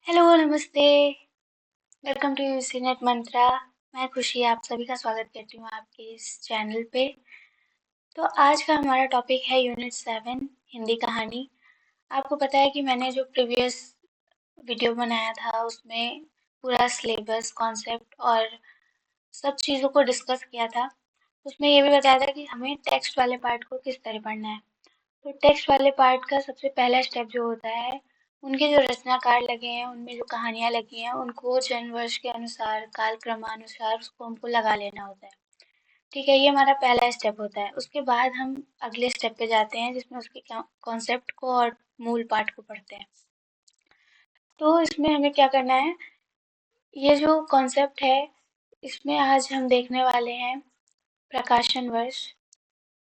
Hello, नमस्ते। Welcome to UC net मंत्रा। मैं खुशी आप सभी का स्वागत करती हूँ आपके इस चैनल पे। तो आज का हमारा टॉपिक है यूनिट 7 हिंदी कहानी। आपको पता है कि मैंने जो प्रीवियस वीडियो बनाया था उसमें पूरा सिलेबस, कॉन्सेप्ट और सब चीज़ों को डिस्कस किया था। उसमें ये भी बताया था कि हमें टेक्स्ट वाले पार्ट को किस तरह पढ़ना है। तो टेक्स्ट वाले पार्ट का सबसे पहला स्टेप जो होता है, उनके जो रचनाकार लगे हैं, उनमें जो कहानियाँ लगी हैं, उनको जन्म वर्ष के अनुसार, काल क्रमानुसार उसको हमको लगा लेना होता है। ठीक है, ये हमारा पहला स्टेप होता है। उसके बाद हम अगले स्टेप पे जाते हैं जिसमें उसके कॉन्सेप्ट को और मूल पाठ को पढ़ते हैं। तो इसमें हमें क्या करना है, ये जो कॉन्सेप्ट है, इसमें आज हम देखने वाले हैं प्रकाशन वर्ष,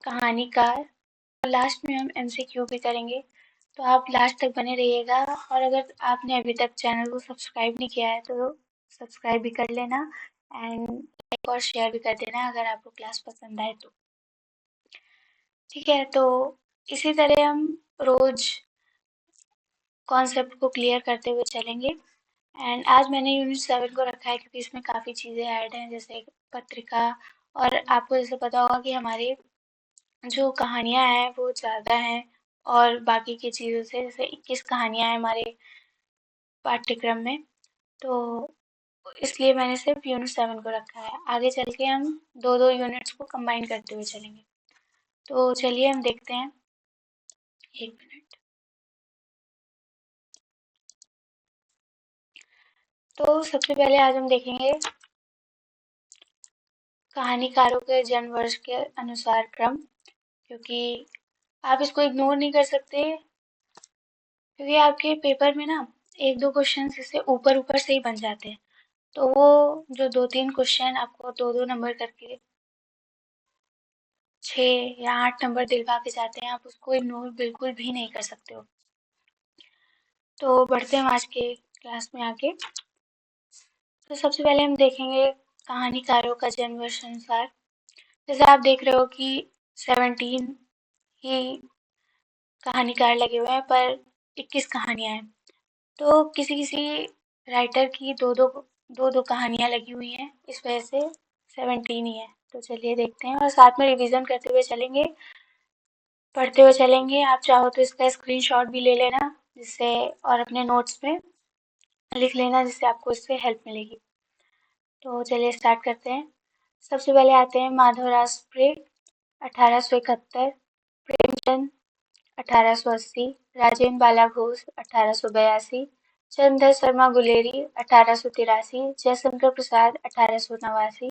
कहानीकार और लास्ट में हम एमसीक्यू भी करेंगे। तो आप लास्ट तक बने रहिएगा और अगर आपने अभी तक चैनल को सब्सक्राइब नहीं किया है तो सब्सक्राइब भी कर लेना एंड लाइक और शेयर भी कर देना अगर आपको क्लास पसंद आए तो। ठीक है, तो इसी तरह हम रोज कॉन्सेप्ट को क्लियर करते हुए चलेंगे। एंड आज मैंने यूनिट 7 को रखा है क्योंकि इसमें काफ़ी चीज़ें ऐड हैं, जैसे पत्रिका। और आपको जैसे पता होगा कि हमारी जो कहानियाँ हैं वो ज़्यादा हैं और बाकी की चीज़ों से, जैसे 21 कहानियाँ हैं हमारे पाठ्यक्रम में। तो इसलिए मैंने सिर्फ यूनिट 7 को रखा है। आगे चल के हम दो दो यूनिट्स को कंबाइन करते हुए चलेंगे। तो चलिए हम देखते हैं। एक मिनट। तो सबसे पहले आज हम देखेंगे कहानीकारों के जन्म वर्ष के अनुसार क्रम, क्योंकि आप इसको इग्नोर नहीं कर सकते, क्योंकि आपके पेपर में ना एक दो क्वेश्चन इससे ऊपर ऊपर से ही बन जाते हैं। तो वो जो दो तीन क्वेश्चन आपको दो दो नंबर करके 6 या 8 नंबर दिलवा के जाते हैं, आप उसको इग्नोर बिल्कुल भी नहीं कर सकते हो। तो बढ़ते हैं आज के क्लास में आगे। तो सबसे पहले हम देखेंगे कहानीकारों का जन्म वर्ष अनुसार। जैसे आप देख रहे हो कि 17 ही कहानीकार लगे हुए हैं पर 21 कहानियां हैं। तो किसी किसी राइटर की दो दो कहानियां लगी हुई हैं, इस वजह से 17 ही है। तो चलिए देखते हैं और साथ में रिवीजन करते हुए चलेंगे, पढ़ते हुए चलेंगे। आप चाहो तो इसका स्क्रीनशॉट भी ले लेना, जिससे और अपने नोट्स में लिख लेना, जिससे आपको इससे हेल्प मिलेगी। तो चलिए स्टार्ट करते हैं। सबसे पहले आते हैं माधवराव स्प्रे 1871, प्रेमचंद 1880, राजेंद्र बाला घोष 1882, चंद्रधर शर्मा गुलेरी 1883, जयशंकर प्रसाद 1889,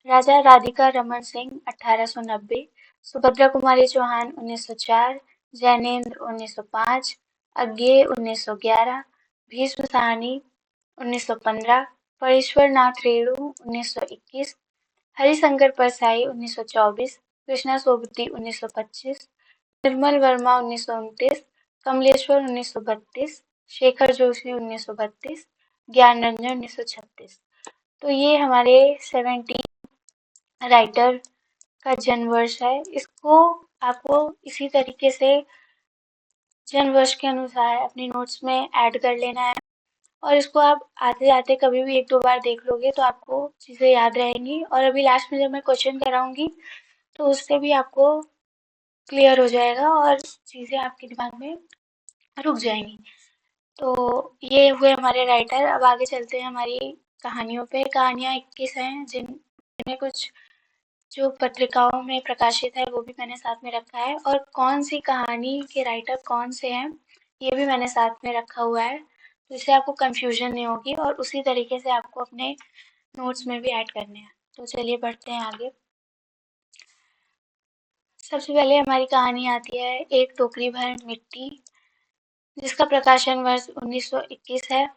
राजा राधिका रमन सिंह 1890, सुभद्रा कुमारी चौहान 1904, जैनेन्द्र 1905, अज्ञेय 1911, भीष्म साहनी 1915, परेश्वर नाथ रेणु 1921, हरिशंकर परसाई 1924, कृष्णा सोबती 1925, निर्मल वर्मा 1929, कमलेश्वर 1932, शेखर जोशी 1932, ज्ञान रंजन 1936। तो ये हमारे 70 राइटर का जन्म वर्ष है। इसको आपको इसी तरीके से जन्म वर्ष के अनुसार अपनी नोट्स में ऐड कर लेना है और इसको आप आते जाते कभी भी एक दो बार देख लोगे तो आपको चीज़ें याद रहेंगी। और अभी लास्ट में जब मैं क्वेश्चन कराऊंगी तो उससे भी आपको क्लियर हो जाएगा और चीज़ें आपके दिमाग में रुक जाएंगी। तो ये हुए हमारे राइटर। अब आगे चलते हैं हमारी कहानियों पे। कहानियाँ 21 हैं, जिनमें कुछ जो पत्रिकाओं में प्रकाशित है वो भी मैंने साथ में रखा है, और कौन सी कहानी के राइटर कौन से हैं ये भी मैंने साथ में रखा हुआ है, तो इससे आपको कंफ्यूजन नहीं होगी और उसी तरीके से आपको अपने नोट्स में भी ऐड करने हैं। तो चलिए बढ़ते हैं आगे। सबसे पहले हमारी कहानी आती है एक टोकरी भर मिट्टी, जिसका प्रकाशन वर्ष 1921 है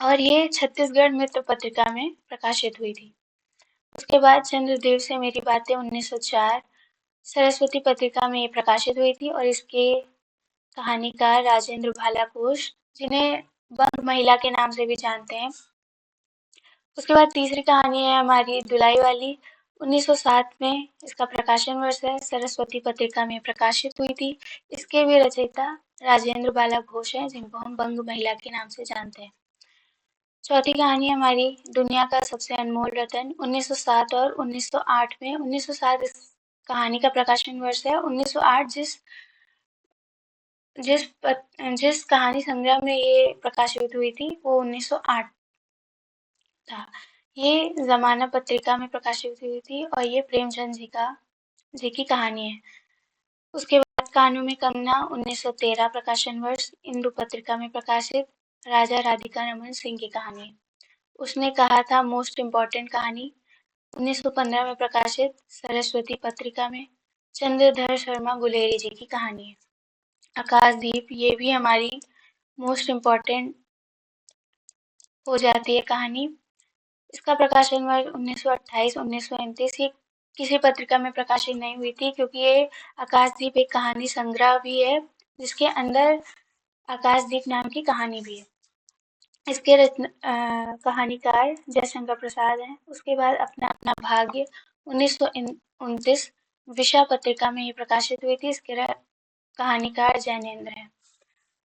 और ये छत्तीसगढ़ मित्र पत्रिका में प्रकाशित हुई थी। उसके बाद चंद्रदेव से मेरी बातें 1904 सरस्वती पत्रिका में ये प्रकाशित हुई थी और इसके कहानीकार राजेंद्र भाला घोष, जिन्हें बंग महिला के नाम से भी जानते हैं। उसके बाद तीसरी कहानी है हमारी दुलाई वाली, 1907 में इसका प्रकाशन वर्ष है, सरस्वती पत्रिका में प्रकाशित हुई थी। इसके भी रचयिता राजेंद्र बाला घोष हैं, जिनको हम बंग महिला के नाम से जानते हैं। चौथी कहानी हमारी दुनिया का सबसे अनमोल रत्न 1907 और 1908 में। 1907 इस कहानी का प्रकाशन वर्ष है। 1908 जिस जिस कहानी संग्रह में ये प्रकाशित हुई थी वो 1908 था। ये ज़माना पत्रिका में प्रकाशित हुई थी और ये प्रेमचंद जी की कहानी है। उसके बाद कानों में कंगना 1913 प्रकाशन वर्ष, इंदु पत्रिका में प्रकाशित राजा राधिका रमन सिंह की कहानी है। उसने कहा था मोस्ट इम्पॉर्टेंट कहानी 1915 में प्रकाशित सरस्वती पत्रिका में चंद्रधर शर्मा गुलेरी जी की कहानी है। आकाशदीप ये भी हमारी मोस्ट इम्पॉर्टेंट हो जाती है कहानी। इसका प्रकाशन वर्ष 1928 1929। ये किसी पत्रिका में प्रकाशित नहीं हुई थी क्योंकि ये आकाशदीप एक कहानी संग्रह भी है जिसके अंदर आकाशदीप नाम की कहानी भी है। इसके कहानीकार जयशंकर प्रसाद हैं। उसके बाद अपना अपना भाग्य 1929 विशा पत्रिका में ये प्रकाशित हुई थी। इसके कहानीकार जैनेन्द्र हैं।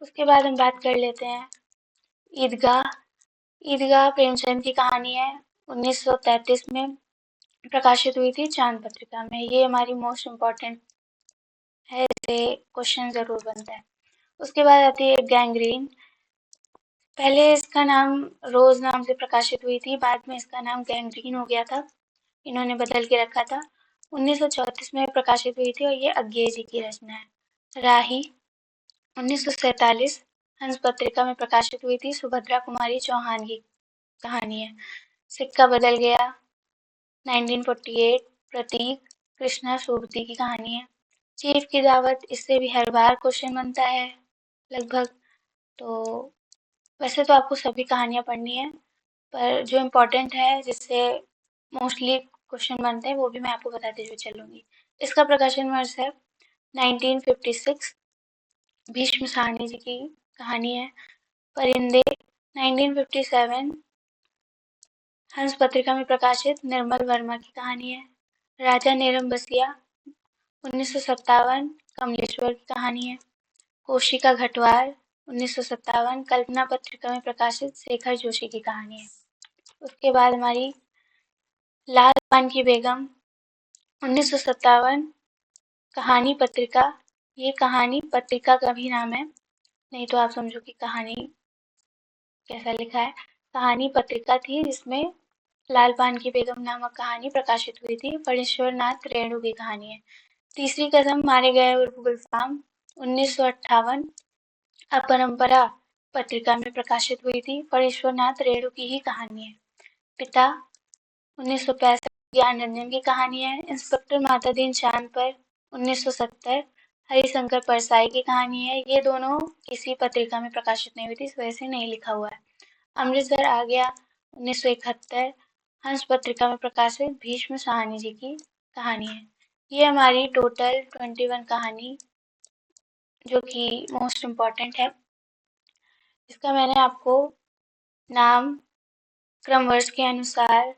उसके बाद हम बात कर लेते हैं ईदगाह। ईदगाह प्रेमचंद की कहानी है। 1933 में प्रकाशित हुई थी चांद पत्रिका में। ये हमारी मोस्ट इम्पॉर्टेंट है, इसे क्वेश्चन जरूर बनता है। उसके बाद आती है गैंग्रीन। पहले इसका नाम रोज नाम से प्रकाशित हुई थी, बाद में इसका नाम गैंग्रीन हो गया था, इन्होंने बदल के रखा था। 1934 में प्रकाशित हुई थी और ये अज्ञे जी की रचना है। राही 1947 हंस पत्रिका में प्रकाशित हुई थी, सुभद्रा कुमारी चौहान की कहानी है। सिक्का बदल गया 1948 प्रतीक कृष्णा सोबती की कहानी है। चीफ की दावत, इससे भी हर बार क्वेश्चन बनता है लगभग। तो वैसे तो आपको सभी कहानियाँ पढ़नी है, पर जो इम्पोर्टेंट है जिससे मोस्टली क्वेश्चन बनते हैं वो भी मैं आपको बताते हुए चलूँगी। इसका प्रकाशन वर्ष है 1956। भीष्म साहनी जी की कहानी है। परिंदे 1957 हंस पत्रिका में प्रकाशित निर्मल वर्मा की कहानी है। राजा नेरम बसिया 1957 कमलेश्वर की कहानी है। कोशिका घटवार 1957 कल्पना पत्रिका में प्रकाशित शेखर जोशी की कहानी है। उसके बाद हमारी लाल पान की बेगम 1957 कहानी पत्रिका। ये कहानी पत्रिका का भी नाम है, नहीं तो आप समझो कि कहानी कैसा लिखा है। कहानी पत्रिका थी जिसमें लाल पान की बेगम नामक कहानी प्रकाशित हुई थी। फणीश्वर नाथ रेणु की कहानी है। तीसरी कसम मारे गए उर्फ गुलफाम 1958 अपरंपरा पत्रिका में प्रकाशित हुई थी। फणीश्वर नाथ रेणु की ही कहानी है। पिता 1965 ज्ञान रंजन की कहानी है। इंस्पेक्टर मातादीन चांद पर 1970 हरिशंकर परसाई की कहानी है। ये दोनों किसी पत्रिका में प्रकाशित नहीं हुई थी, इस वजह से नहीं लिखा हुआ है। अमृतसर आ गया 1971 हंस पत्रिका में प्रकाशित भीष्म साहनी जी की कहानी है। ये हमारी टोटल 21 कहानी जो कि मोस्ट इम्पॉर्टेंट है। इसका मैंने आपको नाम क्रमवर्ष के अनुसार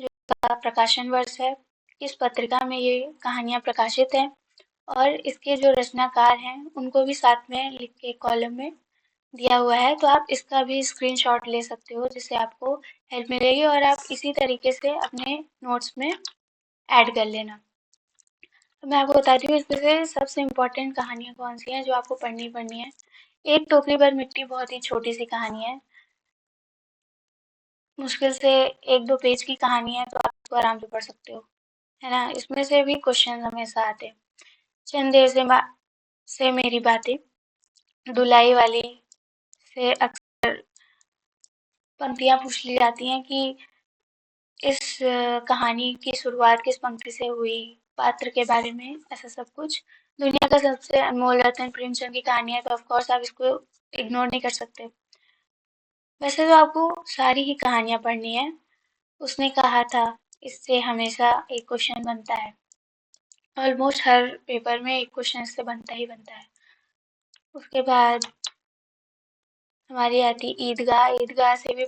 का प्रकाशन वर्ष है, किस पत्रिका में ये कहानियाँ प्रकाशित हैं और इसके जो रचनाकार हैं उनको भी साथ में लिख के कॉलम में दिया हुआ है। तो आप इसका भी स्क्रीनशॉट ले सकते हो जिससे आपको हेल्प मिलेगी और आप इसी तरीके से अपने नोट्स में ऐड कर लेना। तो मैं आपको बताती हूँ इसमें से सबसे इम्पोर्टेंट कहानियाँ कौन सी हैं जो आपको पढ़नी है। एक टोकरी भर मिट्टी बहुत ही छोटी सी कहानी है, मुश्किल से 1-2 पेज की कहानी है, तो आप इसको आराम से पढ़ सकते हो, है ना। इसमें से भी क्वेश्चन हमेशा आते हैं। चंद देर से मेरी बातें, धुलाई वाली से अक्सर पंक्तियाँ पूछ ली जाती हैं कि इस कहानी की शुरुआत किस पंक्ति से हुई, पात्र के बारे में, ऐसा सब कुछ। दुनिया का सबसे अनमोल रत्न प्रेमचंद की कहानी है, तो ऑफ कोर्स आप इसको इग्नोर नहीं कर सकते। वैसे तो आपको सारी ही कहानियाँ पढ़नी है, उसने कहा था इससे हमेशा एक क्वेश्चन बनता है। ऑलमोस्ट हर पेपर में एक क्वेश्चन इससे बनता ही बनता है। उसके बाद हमारी आती ईदगाह। ईदगाह से भी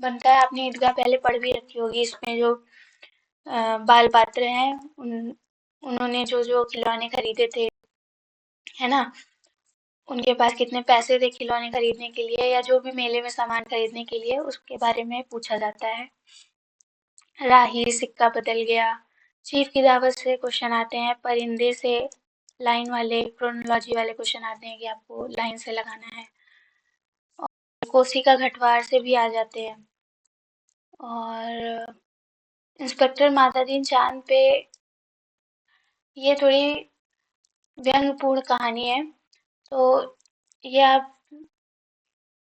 बनता है, आपने ईदगाह पहले पढ़ भी रखी होगी। इसमें जो बाल पात्र हैं उन्होंने जो जो खिलौने खरीदे थे, है ना, उनके पास कितने पैसे थे खिलौने खरीदने के लिए या जो भी मेले में सामान खरीदने के लिए, उसके बारे में पूछा जाता है। राही, सिक्का बदल गया, चीफ की दावत से क्वेश्चन आते हैं, परिंदे से लाइन वाले क्रोनोलॉजी वाले क्वेश्चन आते हैं कि आपको लाइन से लगाना है, और कोसी का घटवार से भी आ जाते हैं, और इंस्पेक्टर मातादीन चांद पे ये थोड़ी व्यंग्यपूर्ण कहानी है, तो ये आप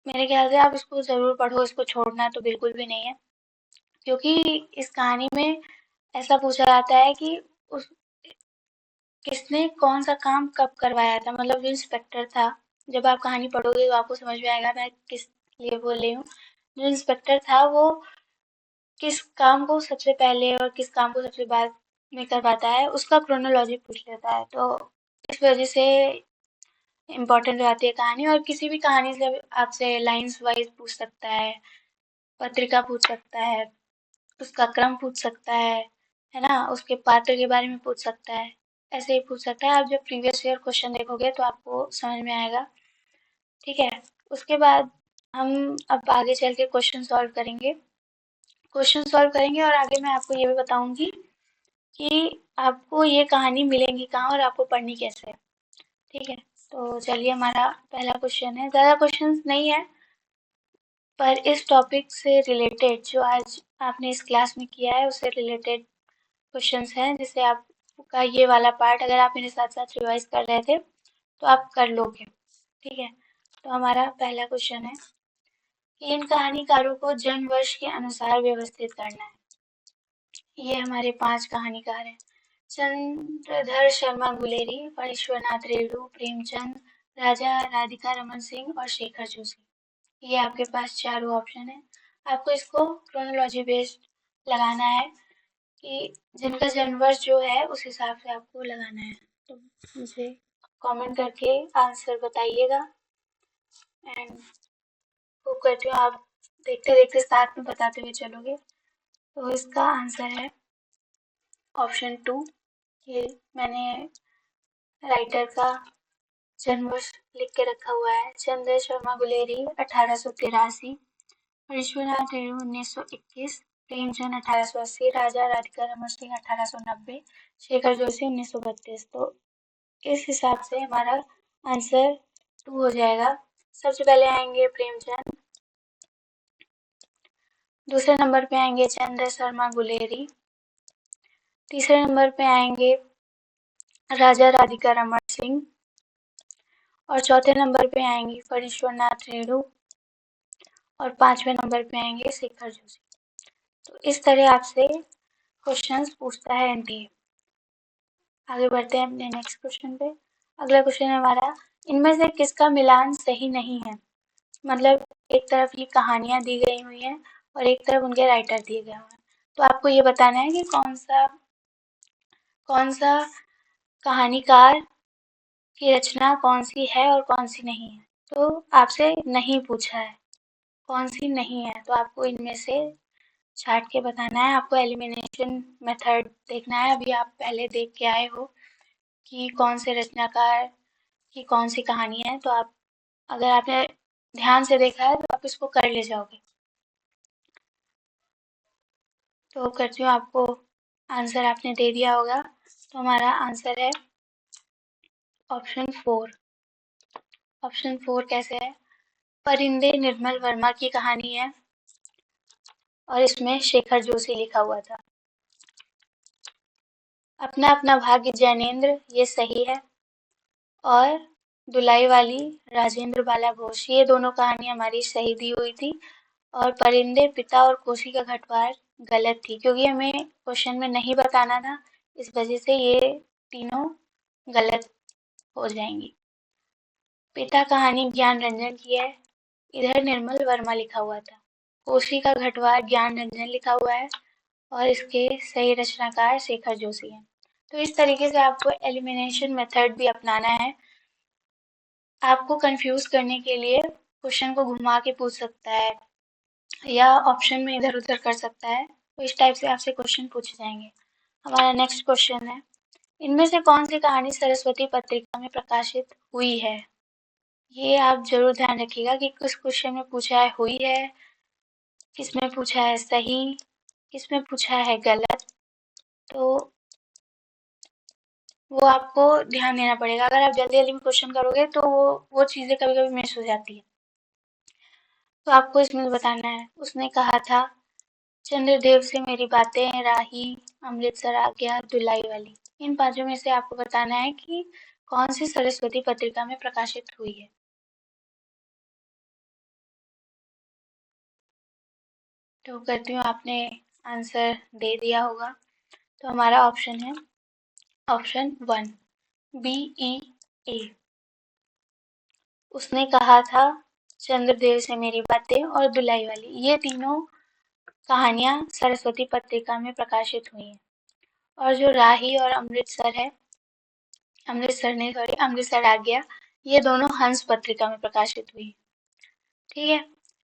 मेरे ख्याल से आप इसको ज़रूर पढ़ो, इसको छोड़ना तो बिल्कुल भी नहीं है, क्योंकि इस कहानी में ऐसा पूछा जाता है कि उस किसने कौन सा काम कब करवाया था, मतलब जो इंस्पेक्टर था। जब आप कहानी पढ़ोगे तो आपको समझ में आएगा मैं किस लिए बोल रही हूँ। जो इंस्पेक्टर था वो किस काम को सबसे पहले और किस काम को सबसे बाद में करवाता है, उसका क्रोनोलॉजी पूछ लेता है, तो इस वजह से इम्पोर्टेंट हो जाती है कहानी। और किसी भी कहानी से आपसे लाइंस वाइज पूछ सकता है, पत्रिका पूछ सकता है, उसका क्रम पूछ सकता है ना? उसके पात्र के बारे में पूछ सकता है, ऐसे ही पूछ सकता है। आप जब प्रीवियस ईयर क्वेश्चन देखोगे तो आपको समझ में आएगा, ठीक है? उसके बाद हम अब आगे चल के क्वेश्चन सॉल्व करेंगे और आगे मैं आपको ये भी बताऊंगी कि आपको ये कहानी मिलेंगी कहाँ और आपको पढ़नी कैसे है, ठीक है? तो चलिए, हमारा पहला क्वेश्चन है, ज़्यादा क्वेश्चंस नहीं है, पर इस टॉपिक से रिलेटेड जो आज आपने इस क्लास में किया है उससे रिलेटेड क्वेश्चंस हैं, जिससे आपका ये वाला पार्ट अगर आप मेरे साथ साथ रिवाइज कर रहे थे तो आप कर लोगे, ठीक है? तो हमारा पहला क्वेश्चन है कि इन कहानीकारों को जन्म वर्ष के अनुसार व्यवस्थित करना है। ये हमारे 5 कहानीकार हैं, चंद्रधर शर्मा गुलेरी, फणीश्वरनाथ रेणु, प्रेमचंद, राजा राधिका रमन सिंह और शेखर जोशी। ये आपके पास चारों ऑप्शन है। आपको इसको क्रोनोलॉजी बेस्ड लगाना है कि जिनका जन्म वर्ष जो है उस हिसाब से आपको लगाना है। तो मुझे कमेंट करके आंसर बताइएगा, एंड होप करती हूँ आप देखते देखते साथ में बताते हुए चलोगे। तो इसका आंसर है ऑप्शन 2। ये मैंने राइटर का जन्म वर्ष लिख के रखा हुआ है, चंद्र शर्मा गुलेरी 1883, विश्वनाथ रेणु 1921, प्रेमचंद 1880, राजा राधिका रमन सिंह 1890, शेखर जोशी 1932। तो इस हिसाब से हमारा आंसर 2 हो जाएगा। सबसे पहले आएंगे प्रेमचंद, दूसरे नंबर पे आएंगे चंद्र शर्मा गुलेरी, तीसरे नंबर पे आएंगे राजा राधिका रमन सिंह, और चौथे नंबर पे आएंगी फणीश्वरनाथ रेणु, और पांचवें नंबर पे आएंगे शेखर जोशी। तो इस तरह आपसे क्वेश्चंस पूछता है एनटीए। आगे बढ़ते हैं अपने नेक्स्ट क्वेश्चन पे। अगला क्वेश्चन है हमारा, इनमें से किसका मिलान सही नहीं है? मतलब एक तरफ ये कहानियां दी गई हुई हैं और एक तरफ उनके राइटर दिए गए हुए हैं, तो आपको ये बताना है कि कौन सा कहानीकार की रचना कौन सी है और कौन सी नहीं है। तो आपसे नहीं पूछा है, कौन सी नहीं है, तो आपको इनमें से छांट के बताना है। आपको एलिमिनेशन मेथड देखना है। अभी आप पहले देख के आए हो कि कौन से रचनाकार की कौन सी कहानी है, तो आप अगर आपने ध्यान से देखा है तो आप इसको कर ले जाओगे। तो करती हूँ, आपको आंसर आपने दे दिया होगा। तो हमारा आंसर है ऑप्शन 4। ऑप्शन 4 कैसे है? परिंदे निर्मल वर्मा की कहानी है और इसमें शेखर जोशी लिखा हुआ था। अपना अपना भाग्य जैनेंद्र, ये सही है, और दुलाई वाली राजेंद्र बाला घोष, ये दोनों कहानी हमारी सही दी हुई थी। और परिंदे पिता और कोसी का घटवार गलत थी, क्योंकि हमें क्वेश्चन में नहीं बताना था, इस वजह से ये तीनों गलत हो जाएंगी। पिता कहानी ज्ञान रंजन की है, इधर निर्मल वर्मा लिखा हुआ था। कोसी का घटवार ज्ञान रंजन लिखा हुआ है और इसके सही रचनाकार शेखर जोशी हैं। तो इस तरीके से आपको एलिमिनेशन मेथड भी अपनाना है। आपको कंफ्यूज करने के लिए क्वेश्चन को घुमा के पूछ सकता है या ऑप्शन में इधर उधर कर सकता है, तो इस टाइप से आपसे क्वेश्चन पूछे जाएंगे। हमारा नेक्स्ट क्वेश्चन है, इनमें से कौन सी कहानी सरस्वती पत्रिका में प्रकाशित हुई है? ये आप ज़रूर ध्यान रखिएगा कि किस क्वेश्चन में पूछा है हुई है, किस में पूछा है सही, किस में पूछा है गलत। तो वो आपको ध्यान देना पड़ेगा। अगर आप जल्दी-जल्दी में क्वेश्चन करोगे तो वो चीज़ें कभी-कभी मिस हो जाती हैं। तो आपको इसमें बताना है, उसने कहा था चंद्रदेव से मेरी बातें राही, अमृतसर आ गया धुलाई वाली। इन पाँचों में से आपको बताना है कि कौन सी सरस्वती पत्रिका में प्रकाशित हुई है। तो करती हूँ आपने आंसर दे दिया होगा। तो हमारा ऑप्शन है ऑप्शन 1 BEA। उसने कहा था चंद्रदेव से मेरी बातें और धुलाई वाली, ये तीनों कहानियाँ सरस्वती पत्रिका में प्रकाशित हुई हैं। और जो राही और अमृतसर है, अमृतसर नहीं सॉरी अमृतसर आ गया, ये दोनों हंस पत्रिका में प्रकाशित हुई। ठीक है,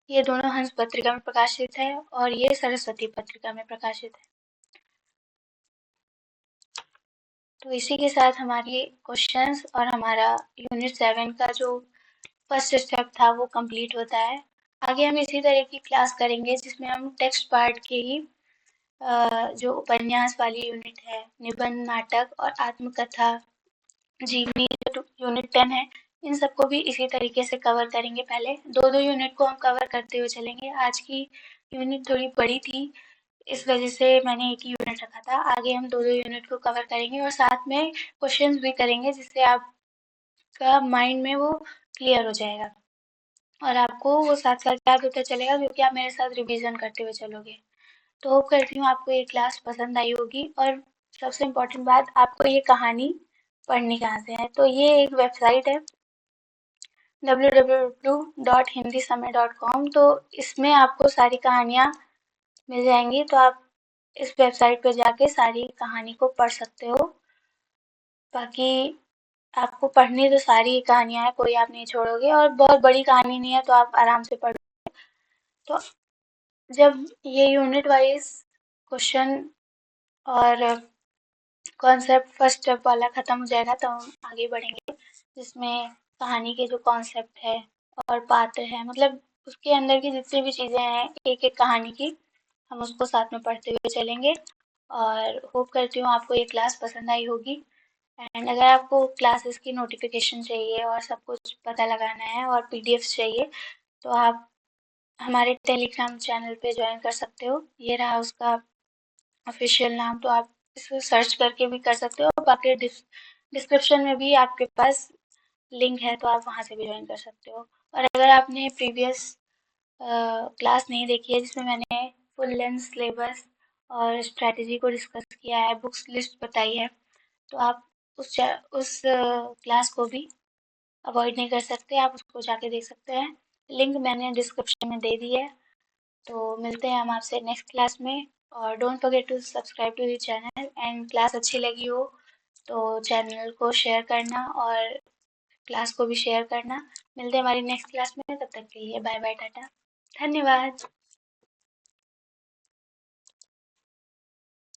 ये दोनों हंस पत्रिका में प्रकाशित है और ये सरस्वती पत्रिका में प्रकाशित है। तो इसी के साथ हमारी क्वेश्चंस और हमारा यूनिट 7 का जो फर्स्ट स्टेप था वो कंप्लीट होता है। आगे हम इसी तरह की क्लास करेंगे जिसमें हम टेक्स्ट पार्ट के ही जो उपन्यास वाली यूनिट है, निबंध, नाटक और आत्मकथा, जीवनी जो यूनिट 10 है, इन सबको भी इसी तरीके से कवर करेंगे। पहले दो दो यूनिट को हम कवर करते हुए चलेंगे। आज की यूनिट थोड़ी बड़ी थी, इस वजह से मैंने एक ही यूनिट रखा था। आगे हम दो दो यूनिट को कवर करेंगे और साथ में क्वेश्चंस भी करेंगे जिससे आपका माइंड में वो क्लियर हो जाएगा और आपको वो साथ साथ याद होता चलेगा क्योंकि आप मेरे साथ रिवीजन करते हुए चलोगे। तो होप करती हूँ आपको ये क्लास पसंद आई होगी और सबसे इम्पोर्टेंट बात, आपको ये कहानी पढ़नी कहाँ से है। तो ये एक वेबसाइट है www.hindisummer.com। तो इसमें आपको सारी कहानियाँ मिल जाएंगी। तो आप इस वेबसाइट पर जाके सारी कहानी को पढ़ सकते हो। बाकी आपको पढ़नी तो सारी कहानियाँ हैं, कोई आप नहीं छोड़ोगे और बहुत बड़ी कहानी नहीं है तो आप आराम से पढ़। तो जब ये यूनिट वाइज क्वेश्चन और कॉन्सेप्ट फर्स्ट स्टेप वाला खत्म हो जाएगा तो हम आगे बढ़ेंगे जिसमें कहानी के जो कॉन्सेप्ट है और पात्र है, मतलब उसके अंदर की जितनी भी चीज़ें हैं एक एक कहानी की, हम उसको साथ में पढ़ते हुए चलेंगे। और होप करती हूँ आपको ये क्लास पसंद आई होगी। एंड अगर आपको क्लासेस की नोटिफिकेशन चाहिए और सब कुछ पता लगाना है और पीडीएफ्स चाहिए तो आप हमारे टेलीग्राम चैनल पे ज्वाइन कर सकते हो। ये रहा उसका ऑफिशियल नाम, तो आप इसको सर्च करके भी कर सकते हो। बाकी डिस्क्रिप्शन में भी आपके पास लिंक है तो आप वहाँ से भी ज्वाइन कर सकते हो। और अगर आपने प्रीवियस क्लास नहीं देखी है जिसमें मैंने फुल लेंथ सिलेबस और स्ट्रैटेजी को डिस्कस किया है, बुक्स लिस्ट बताई है, तो आप उस क्लास को भी अवॉइड नहीं कर सकते, आप उसको जाके देख सकते हैं। लिंक मैंने डिस्क्रिप्शन में दे दी है। तो मिलते हैं हम आपसे नेक्स्ट क्लास में। और don't forget to subscribe to the channel. And class अच्छी लगी हो तो चैनल को शेयर करना और क्लास को भी शेयर करना। मिलते हैं हमारी नेक्स्ट क्लास में, तब तक के लिए बाय बाय टाटा, धन्यवाद।